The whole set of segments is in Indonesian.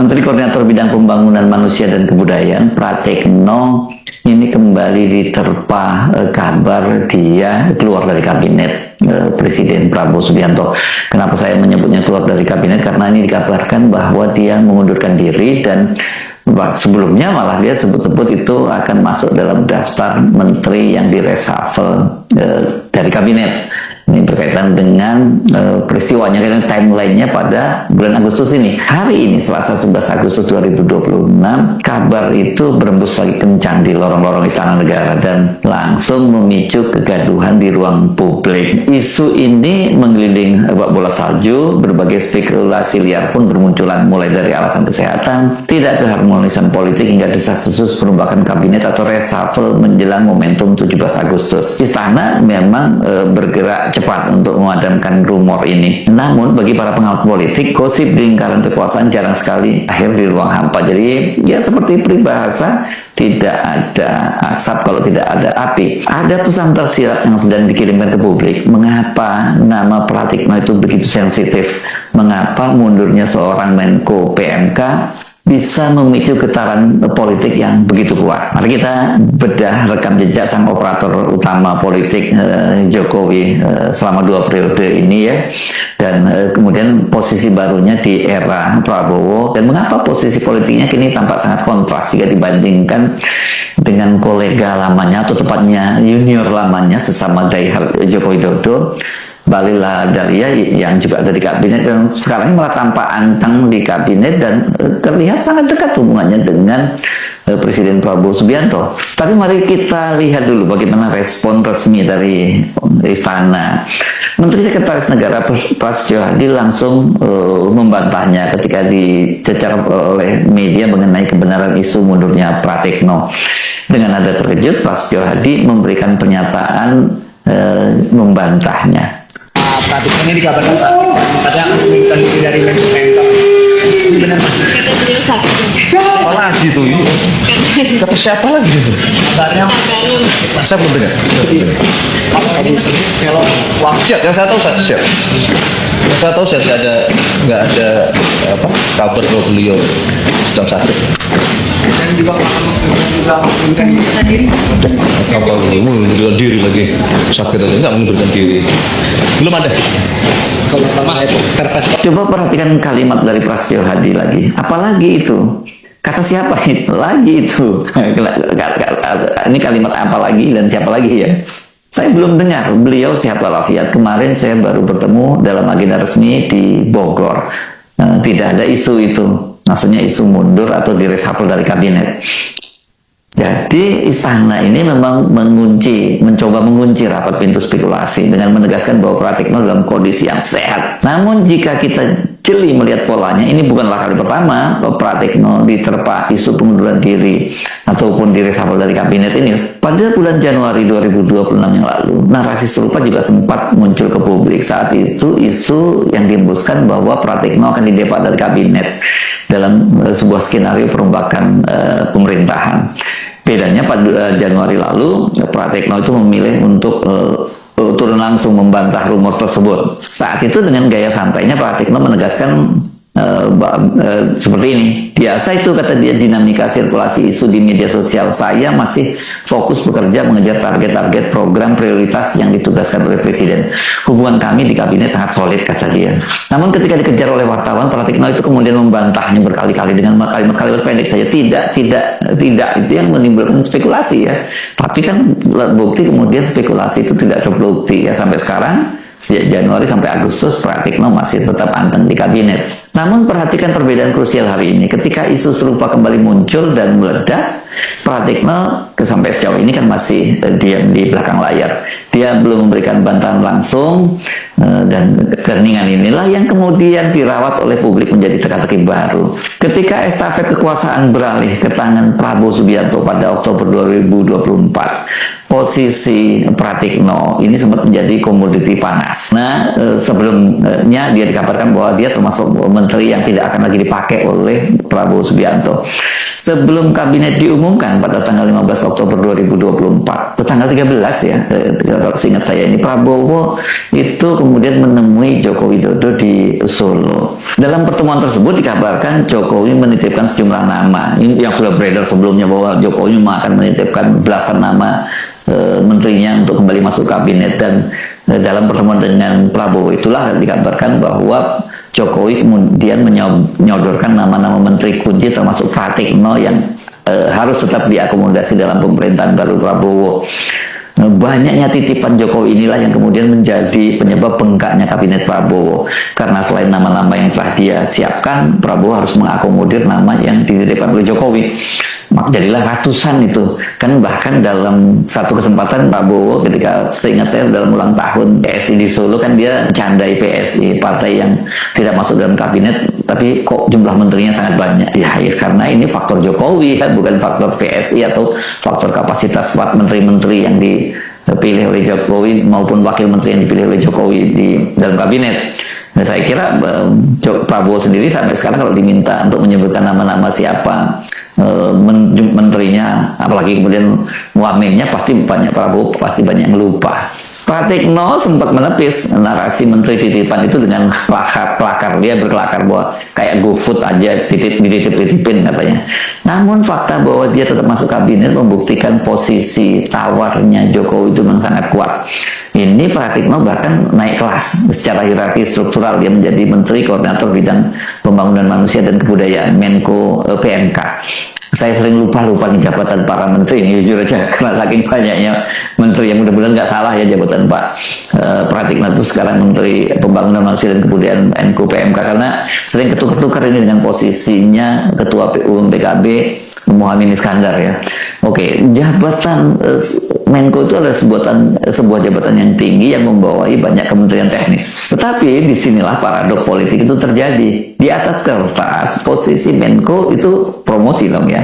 Menteri Koordinator Bidang Pembangunan Manusia dan Kebudayaan Pratikno ini kembali diterpa kabar dia keluar dari kabinet Presiden Prabowo Subianto. Kenapa saya menyebutnya keluar dari kabinet? Karena ini dikabarkan bahwa dia mengundurkan diri, dan sebelumnya malah dia sebut-sebut itu akan masuk dalam daftar menteri yang direshuffle dari kabinet. Ini berkaitan dengan peristiwanya, karena timelinenya pada bulan Agustus ini. Hari ini Selasa 11 Agustus 2026, kabar itu berembus lagi kencang di lorong-lorong Istana Negara dan langsung memicu kegaduhan di ruang publik. Isu ini mengelilingi bola salju, berbagai spekulasi liar pun bermunculan, mulai dari alasan kesehatan, tidak keharmonisan politik, hingga desas-desus perombakan kabinet atau reshuffle menjelang momentum 17 Agustus. Istana memang bergerak cepat untuk memadamkan rumor ini. Namun bagi para pengamat politik, gosip di lingkaran kekuasaan jarang sekali akhir di ruang hampa. Jadi ya seperti peribahasa, tidak ada asap kalau tidak ada api. Ada pesan tersirat yang sedang dikirimkan ke publik. Mengapa nama Pratikno itu begitu sensitif? Mengapa mundurnya seorang Menko PMK bisa memicu getaran politik yang begitu kuat? Mari kita bedah rekam jejak sang operator utama politik Jokowi selama 2 periode ini ya, dan kemudian posisi barunya di era Prabowo, dan mengapa posisi politiknya kini tampak sangat kontras jika dibandingkan dengan kolega lamanya, atau tepatnya junior lamanya sesama diehard Joko Widodo, Bahlil Lahadalia, yang juga ada di kabinet, dan sekarang malah tampak anteng di kabinet dan terlihat sangat dekat hubungannya dengan Presiden Prabowo Subianto. Tapi mari kita lihat dulu bagaimana respon resmi dari Istana. Menteri Sekretaris Negara Prasetyo Hadi langsung membantahnya ketika dicecar oleh media mengenai kebenaran isu mundurnya Pratikno. Dengan nada terkejut, Prasetyo Hadi memberikan pernyataan membantahnya. Pratikno ini dikabarkan sakit, katanya akan mengundurkan diri dari Menko PMK. Ini benar mas? Kata beliau sakit. Apa lagi tuh? Kata siapa lagi itu? Kabarnya Saya belum dengar. kalau waktu Siap, yang saya tahu siap. Yang saya tahu saya nggak ada apa kabar kalau beliau sedang sakit. dan juga mengundurkan diri. Kabar mengundurkan diri lagi sakit atau nggak mengundurkan diri? Belum ada. Kalau mas kertas Coba perhatikan kalimat dari Prasetyo Hadi lagi. Apalagi itu? Kata siapa itu? Lagi itu. Ini kalimat apa lagi dan siapa lagi ya? Saya belum dengar. Beliau sehat walafiat. Kemarin saya baru bertemu dalam agenda resmi di Bogor. Tidak ada isu itu. Maksudnya isu mundur atau direshuffle dari kabinet. Jadi Istana ini memang mencoba mengunci rapat pintu spekulasi dengan menegaskan bahwa Pratikno dalam kondisi yang sehat. Namun jika kita jeli melihat polanya, ini bukanlah kali pertama Pratikno diterpa isu pengunduran diri ataupun direshuffle dari kabinet ini. Pada bulan Januari 2026 yang lalu, narasi serupa juga sempat muncul ke publik. Saat itu isu yang dihembuskan bahwa Pratikno akan didepak dari kabinet dalam sebuah skenario perombakan pemerintahan. Bedanya pada Januari lalu, Pratikno itu memilih untuk turun langsung membantah rumor tersebut. Saat itu dengan gaya santainya Pratikno menegaskan seperti ini. Biasa itu, kata dia, dinamika sirkulasi isu di media sosial. Saya masih fokus bekerja mengejar target-target program prioritas yang ditugaskan oleh Presiden. Hubungan kami di kabinet sangat solid, kata dia. Namun ketika dikejar oleh wartawan, Pratikno itu kemudian membantahnya berkali-kali dengan kalimat-kalimat pendek saja. Tidak, itu yang menimbulkan spekulasi ya. Tapi kan bukti kemudian spekulasi itu tidak terbukti ya. Sampai sekarang, sejak Januari sampai Agustus, Pratikno masih tetap anteng di kabinet. Namun perhatikan perbedaan krusial hari ini. Ketika isu serupa kembali muncul dan meledak, Pratikno sampai sejauh ini kan masih diam di belakang layar. Dia belum memberikan bantahan langsung, dan keheningan inilah yang kemudian dirawat oleh publik menjadi teka-teki baru. Ketika estafet kekuasaan beralih ke tangan Prabowo Subianto pada Oktober 2024, posisi Pratikno ini sempat menjadi komoditi panas. Nah, sebelumnya dia dikabarkan bahwa dia termasuk menteri yang tidak akan lagi dipakai oleh Prabowo Subianto. Sebelum kabinet diumumkan pada tanggal 15 Oktober 2024 ke tanggal 13 ya, kalau seingat saya ini Prabowo itu kemudian menemui Joko Widodo di Solo. Dalam pertemuan tersebut dikabarkan Jokowi menitipkan sejumlah nama. Ini yang sudah beredar sebelumnya bahwa Jokowi akan menitipkan belasan nama menterinya untuk kembali masuk kabinet, dan dalam pertemuan dengan Prabowo itulah dikabarkan bahwa Jokowi kemudian menyodorkan nama-nama menteri kunci termasuk Pratikno yang harus tetap diakomodasi dalam pemerintahan baru Prabowo. Banyaknya titipan Jokowi inilah yang kemudian menjadi penyebab bengkaknya kabinet Prabowo, karena selain nama-nama yang telah dia siapkan, Prabowo harus mengakomodir nama yang dititipkan oleh Jokowi. Maka jadilah ratusan itu kan. Bahkan dalam satu kesempatan Prabowo ketika seingat saya dalam ulang tahun PSI di Solo kan dia candai PSI, partai yang tidak masuk dalam kabinet tapi kok jumlah menterinya sangat banyak. Ya karena ini faktor Jokowi kan, bukan faktor PSI atau faktor kapasitas menteri-menteri yang dipilih oleh Jokowi maupun wakil menteri yang dipilih oleh Jokowi di dalam kabinet. Nah, saya kira Prabowo sendiri sampai sekarang kalau diminta untuk menyebutkan nama-nama siapa menterinya, apalagi kemudian wamennya, pasti banyak Prabowo pasti banyak yang lupa. Pratikno sempat menepis narasi menteri titipan itu dengan kelakar. Dia berkelakar bahwa kayak GoFood aja dititip-titipin katanya. Namun fakta bahwa dia tetap masuk kabinet membuktikan posisi tawarnya Jokowi itu memang sangat kuat. Ini Pratikno bahkan naik kelas secara hierarki struktural. Dia menjadi Menteri Koordinator Bidang Pembangunan Manusia dan Kebudayaan, Menko PMK. Saya sering lupa nih jabatan para menteri ini, jujur aja, karena saking banyaknya menteri yang mudah-mudahan nggak salah ya jabatan Pak Pratikno itu sekarang Menteri Pembangunan Manusia dan Kebudayaan, Menko PMK, karena sering ketukar-tukar ini dengan posisinya Ketua UMM PKB Muhaimin Iskandar ya. Oke, jabatan Menko itu adalah sebuah jabatan yang tinggi yang membawahi banyak kementerian teknis. Tetapi disinilah paradok politik itu terjadi. Di atas kertas posisi Menko itu promosi dong ya.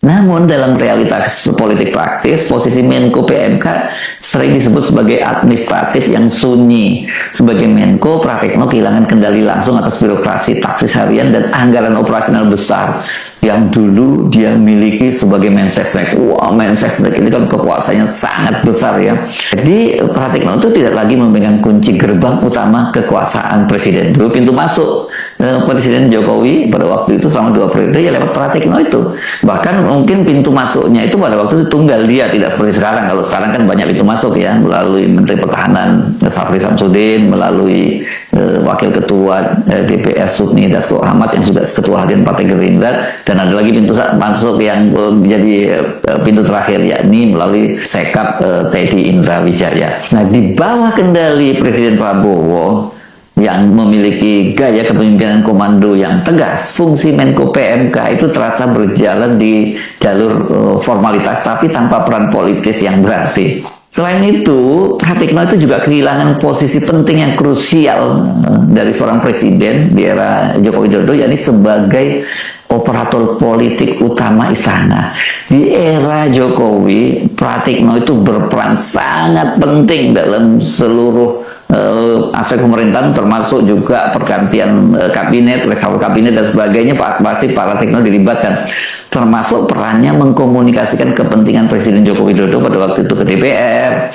Namun dalam realitas politik praktis, posisi Menko PMK sering disebut sebagai administratif yang sunyi. Sebagai Menko, Pratikno kehilangan kendali langsung atas birokrasi, taksis harian, dan anggaran operasional besar yang dulu dia miliki sebagai Mensesnek. Wah, Mensesnek ini kan kekuasaannya sangat besar ya. Jadi Pratikno itu tidak lagi memegang kunci gerbang utama kekuasaan presiden. Dulu pintu masuk Presiden Jokowi pada waktu itu selama 2 periode ya lewat Pratikno itu. Bahkan mungkin pintu masuknya itu pada waktu itu tunggal dia, tidak seperti sekarang. Kalau sekarang kan banyak pintu masuk ya, melalui Menteri Pertahanan Syafri Samsudin, melalui Wakil Ketua DPR Sufmi Dasko Ahmad yang sudah Ketua Harian Partai Gerindra, dan ada lagi pintu masuk yang menjadi pintu terakhir yakni melalui Sekap Teddy Indra Wijaya. Nah, di bawah kendali Presiden Prabowo yang memiliki gaya kepemimpinan komando yang tegas, fungsi Menko PMK itu terasa berjalan di jalur formalitas tapi tanpa peran politis yang berarti. Selain itu, Pratikno itu juga kehilangan posisi penting yang krusial dari seorang presiden di era Joko Widodo, yakni sebagai operator politik utama istana. Di era Jokowi, Pratikno itu berperan sangat penting dalam seluruh aspek pemerintahan, termasuk juga pergantian kabinet, reshuffle kabinet dan sebagainya. Pasti Pratikno dilibatkan, termasuk perannya mengkomunikasikan kepentingan Presiden Joko Widodo pada waktu itu ke DPR.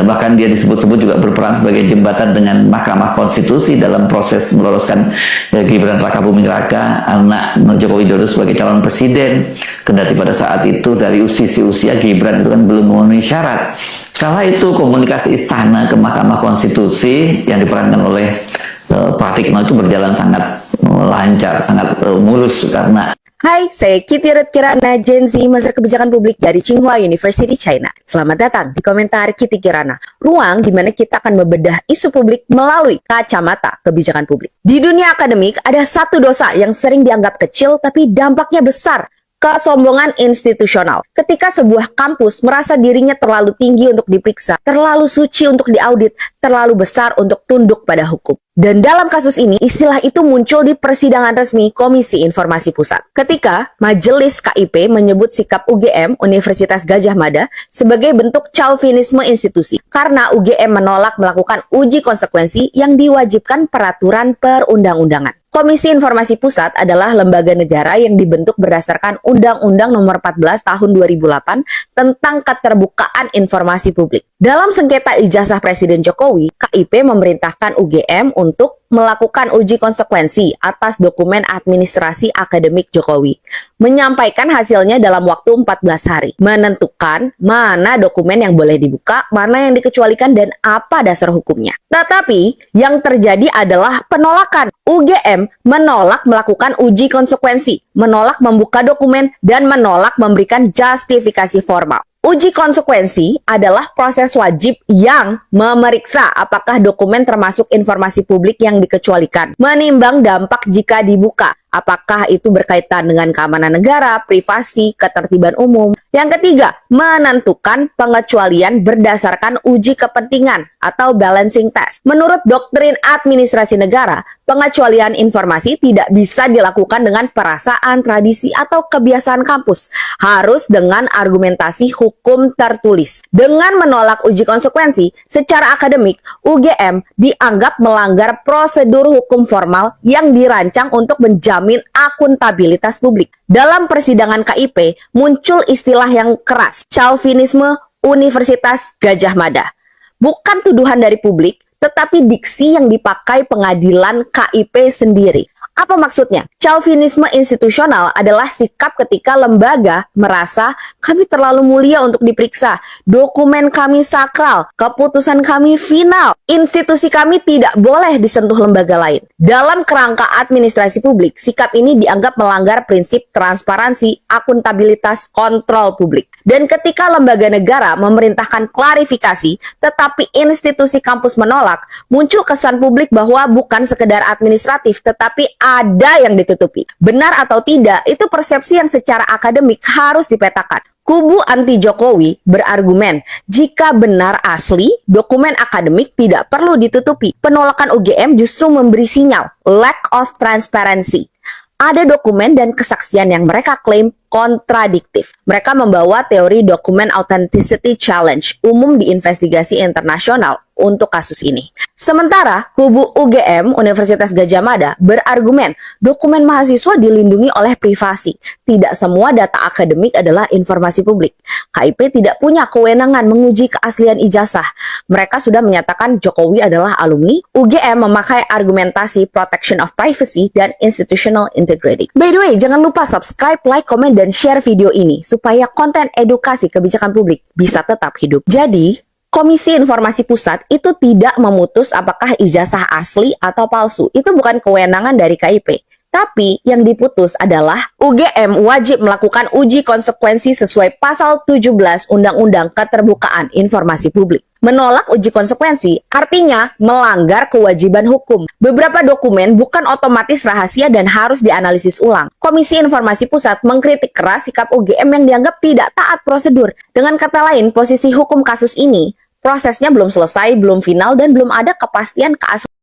Bahkan dia disebut-sebut juga berperan sebagai jembatan dengan Mahkamah Konstitusi dalam proses meloloskan Gibran Rakabuming Raka, anak Joko Widodo, sebagai calon presiden. Kendati pada saat itu dari sisi usia Gibran itu kan belum memenuhi syarat. Kala itu komunikasi istana ke Mahkamah Konstitusi yang diperankan oleh Pratikno itu berjalan sangat lancar, sangat mulus karena Hai, saya Kitty Ruth Kirana, Gen Z, Master Kebijakan Publik dari Tsinghua University, China. Selamat datang di Komentar Kitty Kirana, ruang di mana kita akan membedah isu publik melalui kacamata kebijakan publik. Di dunia akademik, ada satu dosa yang sering dianggap kecil tapi dampaknya besar: kesombongan institusional. Ketika sebuah kampus merasa dirinya terlalu tinggi untuk diperiksa, terlalu suci untuk diaudit, terlalu besar untuk tunduk pada hukum. Dan dalam kasus ini, istilah itu muncul di persidangan resmi Komisi Informasi Pusat. Ketika Majelis KIP menyebut sikap UGM, Universitas Gadjah Mada, sebagai bentuk chauvinisme institusi, karena UGM menolak melakukan uji konsekuensi yang diwajibkan peraturan perundang-undangan. Komisi Informasi Pusat adalah lembaga negara yang dibentuk berdasarkan Undang-Undang Nomor 14 Tahun 2008 tentang Keterbukaan Informasi Publik. Dalam sengketa ijazah Presiden Jokowi, KIP memerintahkan UGM untuk melakukan uji konsekuensi atas dokumen administrasi akademik Jokowi, menyampaikan hasilnya dalam waktu 14 hari, menentukan mana dokumen yang boleh dibuka, mana yang dikecualikan, dan apa dasar hukumnya. Tetapi, yang terjadi adalah penolakan. UGM menolak melakukan uji konsekuensi, menolak membuka dokumen, dan menolak memberikan justifikasi formal. Uji konsekuensi adalah proses wajib yang memeriksa apakah dokumen termasuk informasi publik yang dikecualikan, menimbang dampak jika dibuka, apakah itu berkaitan dengan keamanan negara, privasi, ketertiban umum. Yang ketiga, menentukan pengecualian berdasarkan uji kepentingan atau balancing test. Menurut doktrin administrasi negara, pengecualian informasi tidak bisa dilakukan dengan perasaan, tradisi, atau kebiasaan kampus. Harus dengan argumentasi hukum tertulis. Dengan menolak uji konsekuensi, secara akademik, UGM dianggap melanggar prosedur hukum formal yang dirancang untuk menjamin akuntabilitas publik. Dalam persidangan KIP, muncul istilah yang keras, chauvinisme Universitas Gadjah Mada. Bukan tuduhan dari publik, tetapi diksi yang dipakai pengadilan KIP sendiri. Apa maksudnya? Chauvinisme institusional adalah sikap ketika lembaga merasa kami terlalu mulia untuk diperiksa, dokumen kami sakral, keputusan kami final, institusi kami tidak boleh disentuh lembaga lain. Dalam kerangka administrasi publik, sikap ini dianggap melanggar prinsip transparansi, akuntabilitas, kontrol publik. Dan ketika lembaga negara memerintahkan klarifikasi, tetapi institusi kampus menolak, muncul kesan publik bahwa bukan sekedar administratif, tetapi ada yang ditutupi. Benar atau tidak, itu persepsi yang secara akademik harus dipetakan. Kubu anti Jokowi berargumen, jika benar asli, dokumen akademik tidak perlu ditutupi. Penolakan UGM justru memberi sinyal, lack of transparency. Ada dokumen dan kesaksian yang mereka klaim kontradiktif. Mereka membawa teori dokumen authenticity challenge umum di investigasi internasional untuk kasus ini. Sementara kubu UGM Universitas Gadjah Mada berargumen dokumen mahasiswa dilindungi oleh privasi. Tidak semua data akademik adalah informasi publik. KIP tidak punya kewenangan menguji keaslian ijazah. Mereka sudah menyatakan Jokowi adalah alumni. UGM memakai argumentasi protection of privacy dan institutional integrity. By the way, jangan lupa subscribe, like, komen, dan share video ini supaya konten edukasi kebijakan publik bisa tetap hidup. Jadi, Komisi Informasi Pusat itu tidak memutus apakah ijazah asli atau palsu. Itu bukan kewenangan dari KIP. Tapi yang diputus adalah UGM wajib melakukan uji konsekuensi sesuai pasal 17 Undang-Undang Keterbukaan Informasi Publik. Menolak uji konsekuensi artinya melanggar kewajiban hukum. Beberapa dokumen bukan otomatis rahasia dan harus dianalisis ulang. Komisi Informasi Pusat mengkritik keras sikap UGM yang dianggap tidak taat prosedur. Dengan kata lain, posisi hukum kasus ini, prosesnya belum selesai, belum final, dan belum ada kepastian keaslian.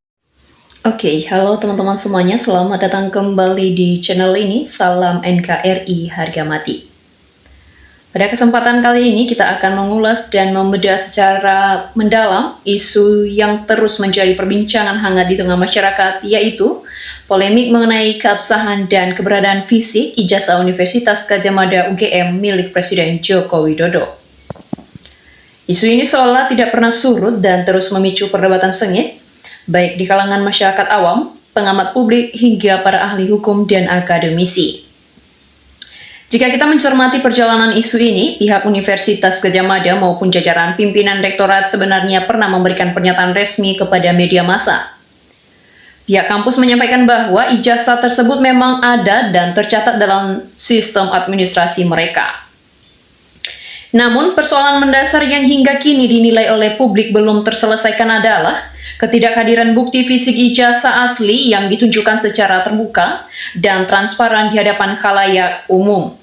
Oke, halo teman-teman semuanya, selamat datang kembali di channel ini. Salam NKRI Harga Mati. Pada kesempatan kali ini kita akan mengulas dan membedah secara mendalam isu yang terus menjadi perbincangan hangat di tengah masyarakat, yaitu polemik mengenai keabsahan dan keberadaan fisik ijazah Universitas Gadjah Mada UGM milik Presiden Joko Widodo. Isu ini seolah tidak pernah surut dan terus memicu perdebatan sengit, baik di kalangan masyarakat awam, pengamat publik, hingga para ahli hukum dan akademisi. Jika kita mencermati perjalanan isu ini, pihak Universitas Gadjah Mada maupun jajaran pimpinan rektorat sebenarnya pernah memberikan pernyataan resmi kepada media massa. Pihak kampus menyampaikan bahwa ijazah tersebut memang ada dan tercatat dalam sistem administrasi mereka. Namun, persoalan mendasar yang hingga kini dinilai oleh publik belum terselesaikan adalah ketidakhadiran bukti fisik ijazah asli yang ditunjukkan secara terbuka dan transparan di hadapan khalayak umum.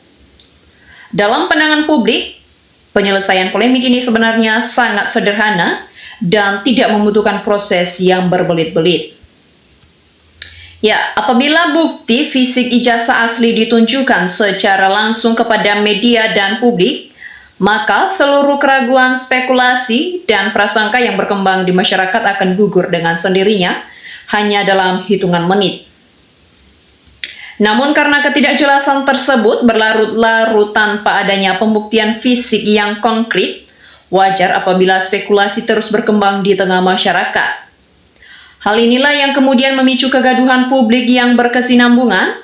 Dalam pandangan publik, penyelesaian polemik ini sebenarnya sangat sederhana dan tidak membutuhkan proses yang berbelit-belit. Ya, apabila bukti fisik ijazah asli ditunjukkan secara langsung kepada media dan publik, maka seluruh keraguan, spekulasi, dan prasangka yang berkembang di masyarakat akan gugur dengan sendirinya hanya dalam hitungan menit. Namun karena ketidakjelasan tersebut berlarut-larut tanpa adanya pembuktian fisik yang konkret, wajar apabila spekulasi terus berkembang di tengah masyarakat. Hal inilah yang kemudian memicu kegaduhan publik yang berkesinambungan,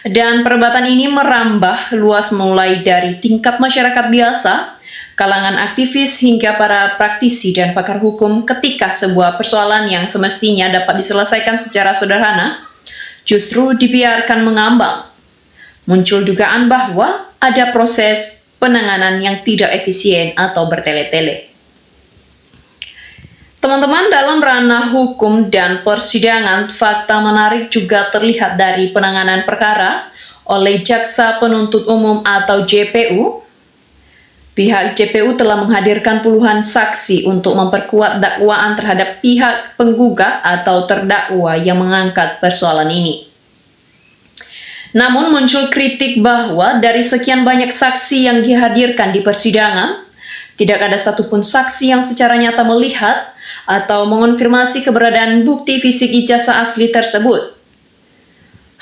dan perdebatan ini merambah luas mulai dari tingkat masyarakat biasa, kalangan aktivis hingga para praktisi dan pakar hukum ketika sebuah persoalan yang semestinya dapat diselesaikan secara sederhana justru dibiarkan mengambang. Muncul dugaan bahwa ada proses penanganan yang tidak efisien atau bertele-tele. Teman-teman, dalam ranah hukum dan persidangan, fakta menarik juga terlihat dari penanganan perkara oleh Jaksa Penuntut Umum atau JPU. Pihak JPU telah menghadirkan puluhan saksi untuk memperkuat dakwaan terhadap pihak penggugat atau terdakwa yang mengangkat persoalan ini. Namun muncul kritik bahwa dari sekian banyak saksi yang dihadirkan di persidangan, tidak ada satupun saksi yang secara nyata melihat atau mengonfirmasi keberadaan bukti fisik ijazah asli tersebut.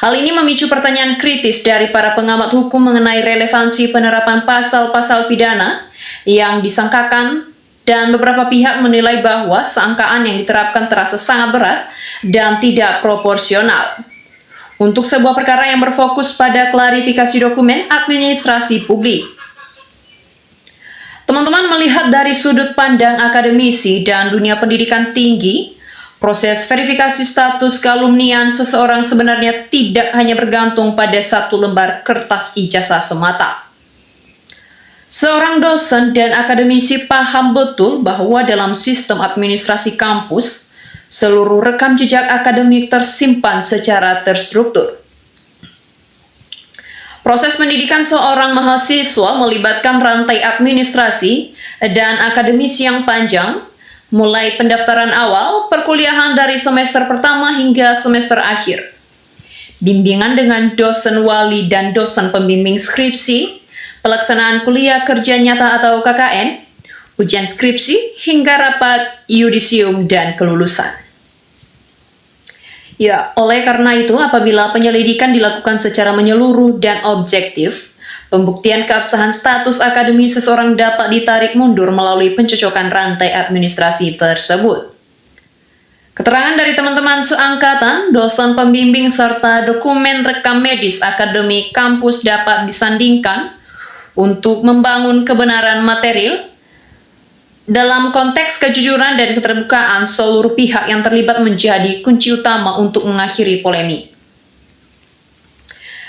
Hal ini memicu pertanyaan kritis dari para pengamat hukum mengenai relevansi penerapan pasal-pasal pidana yang disangkakan, dan beberapa pihak menilai bahwa sangkaan yang diterapkan terasa sangat berat dan tidak proporsional untuk sebuah perkara yang berfokus pada klarifikasi dokumen administrasi publik. Teman-teman, melihat dari sudut pandang akademisi dan dunia pendidikan tinggi, proses verifikasi status kealumnian seseorang sebenarnya tidak hanya bergantung pada satu lembar kertas ijazah semata. Seorang dosen dan akademisi paham betul bahwa dalam sistem administrasi kampus, seluruh rekam jejak akademik tersimpan secara terstruktur. Proses pendidikan seorang mahasiswa melibatkan rantai administrasi dan akademis yang panjang, mulai pendaftaran awal, perkuliahan dari semester pertama hingga semester akhir, bimbingan dengan dosen wali dan dosen pembimbing skripsi, pelaksanaan kuliah kerja nyata atau KKN, ujian skripsi, hingga rapat yudisium dan kelulusan. Ya, oleh karena itu, apabila penyelidikan dilakukan secara menyeluruh dan objektif, pembuktian keabsahan status akademis seseorang dapat ditarik mundur melalui pencocokan rantai administrasi tersebut. Keterangan dari teman-teman seangkatan, dosen pembimbing, serta dokumen rekam medis akademik kampus dapat disandingkan untuk membangun kebenaran material. Dalam konteks kejujuran dan keterbukaan, seluruh pihak yang terlibat menjadi kunci utama untuk mengakhiri polemik.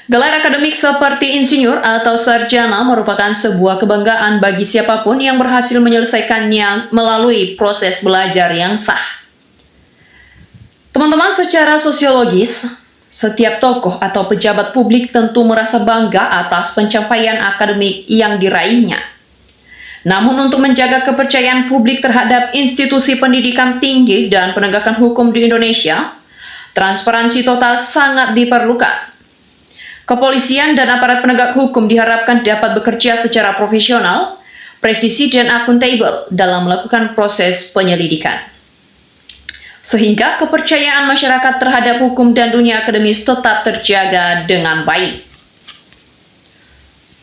Gelar akademik seperti insinyur atau sarjana merupakan sebuah kebanggaan bagi siapapun yang berhasil menyelesaikannya melalui proses belajar yang sah. Teman-teman, secara sosiologis, setiap tokoh atau pejabat publik tentu merasa bangga atas pencapaian akademik yang diraihnya. Namun untuk menjaga kepercayaan publik terhadap institusi pendidikan tinggi dan penegakan hukum di Indonesia, transparansi total sangat diperlukan. Kepolisian dan aparat penegak hukum diharapkan dapat bekerja secara profesional, presisi dan akuntabel dalam melakukan proses penyelidikan, sehingga kepercayaan masyarakat terhadap hukum dan dunia akademis tetap terjaga dengan baik.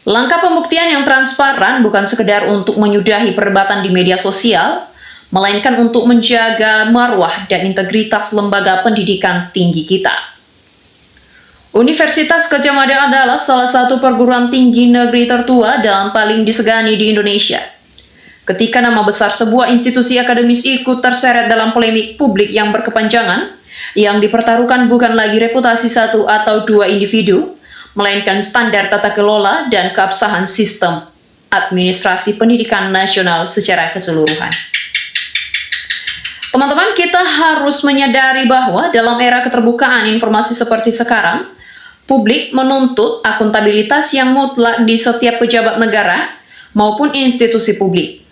Langkah pembuktian yang transparan bukan sekedar untuk menyudahi perdebatan di media sosial, melainkan untuk menjaga marwah dan integritas lembaga pendidikan tinggi kita. Universitas Gadjah Mada adalah salah satu perguruan tinggi negeri tertua dan paling disegani di Indonesia. Ketika nama besar sebuah institusi akademis ikut terseret dalam polemik publik yang berkepanjangan, yang dipertaruhkan bukan lagi reputasi satu atau dua individu, melainkan standar tata kelola dan keabsahan sistem administrasi pendidikan nasional secara keseluruhan. Teman-teman, kita harus menyadari bahwa dalam era keterbukaan informasi seperti sekarang, publik menuntut akuntabilitas yang mutlak di setiap pejabat negara maupun institusi publik.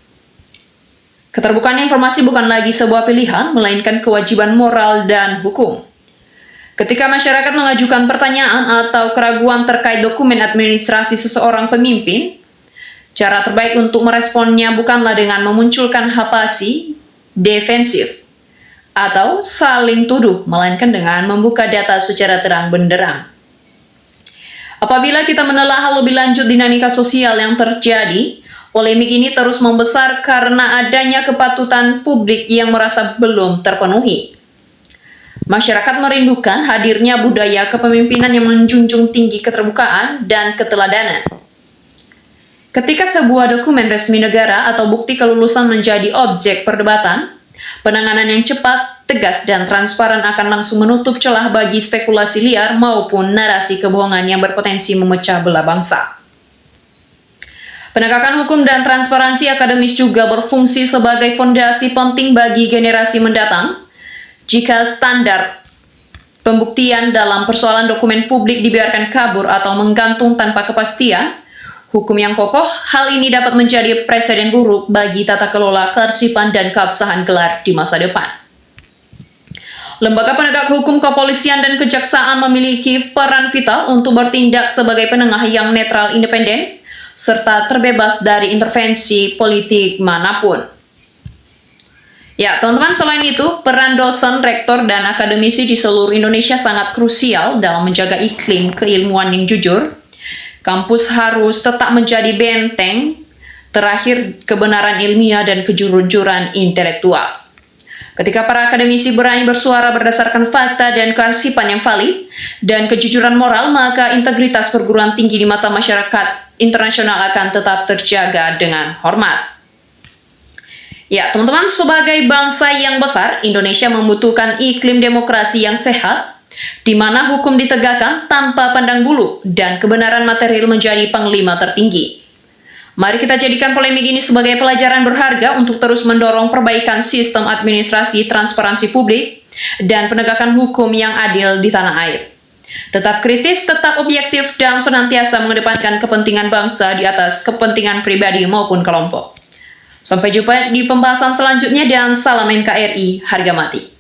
Keterbukaan informasi bukan lagi sebuah pilihan, melainkan kewajiban moral dan hukum. Ketika masyarakat mengajukan pertanyaan atau keraguan terkait dokumen administrasi seseorang pemimpin, cara terbaik untuk meresponnya bukanlah dengan memunculkan hapasi, defensif, atau saling tuduh, melainkan dengan membuka data secara terang benderang. Apabila kita menelaah lebih lanjut dinamika sosial yang terjadi, polemik ini terus membesar karena adanya kepatutan publik yang merasa belum terpenuhi. Masyarakat merindukan hadirnya budaya kepemimpinan yang menjunjung tinggi keterbukaan dan keteladanan. Ketika sebuah dokumen resmi negara atau bukti kelulusan menjadi objek perdebatan, penanganan yang cepat, tegas, dan transparan akan langsung menutup celah bagi spekulasi liar maupun narasi kebohongan yang berpotensi memecah belah bangsa. Penegakan hukum dan transparansi akademis juga berfungsi sebagai fondasi penting bagi generasi mendatang. Jika standar pembuktian dalam persoalan dokumen publik dibiarkan kabur atau menggantung tanpa kepastian hukum yang kokoh, hal ini dapat menjadi presiden buruk bagi tata kelola kearsipan dan keabsahan gelar di masa depan. Lembaga penegak hukum, kepolisian, dan kejaksaan memiliki peran vital untuk bertindak sebagai penengah yang netral, independen, serta terbebas dari intervensi politik manapun. Ya, teman-teman, selain itu, peran dosen, rektor, dan akademisi di seluruh Indonesia sangat krusial dalam menjaga iklim keilmuan yang jujur. Kampus harus tetap menjadi benteng terakhir kebenaran ilmiah dan kejujuran intelektual. Ketika para akademisi berani bersuara berdasarkan fakta dan kearsipan yang valid dan kejujuran moral, maka integritas perguruan tinggi di mata masyarakat internasional akan tetap terjaga dengan hormat. Ya, teman-teman, sebagai bangsa yang besar, Indonesia membutuhkan iklim demokrasi yang sehat, di mana hukum ditegakkan tanpa pandang bulu dan kebenaran material menjadi panglima tertinggi. Mari kita jadikan polemik ini sebagai pelajaran berharga untuk terus mendorong perbaikan sistem administrasi, transparansi publik, dan penegakan hukum yang adil di tanah air. Tetap kritis, tetap objektif, dan senantiasa mengedepankan kepentingan bangsa di atas kepentingan pribadi maupun kelompok. Sampai jumpa di pembahasan selanjutnya dan salam NKRI harga mati.